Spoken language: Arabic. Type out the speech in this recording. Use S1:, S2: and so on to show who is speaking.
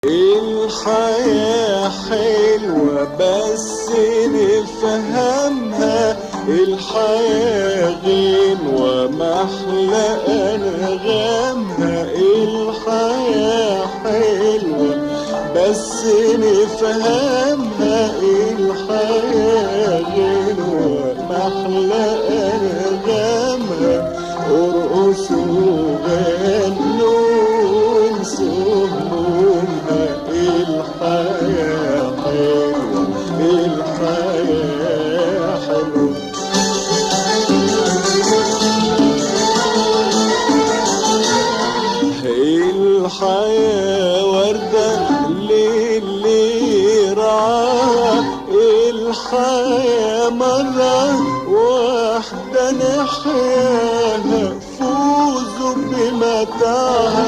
S1: الحياة حلوة بس نفهمها، الحياة غنوة محلى أنغامها. الحياة حلوة بس نفهمها، الحياة غنوة محلى أنغامها. ارقصوا غنوا وانسوا همومها، الحياة حلوة الحياة حلوة. الحياة وردة للي رعاها، الحياة مرة واحدة نحياها. فوزوا بمتاعها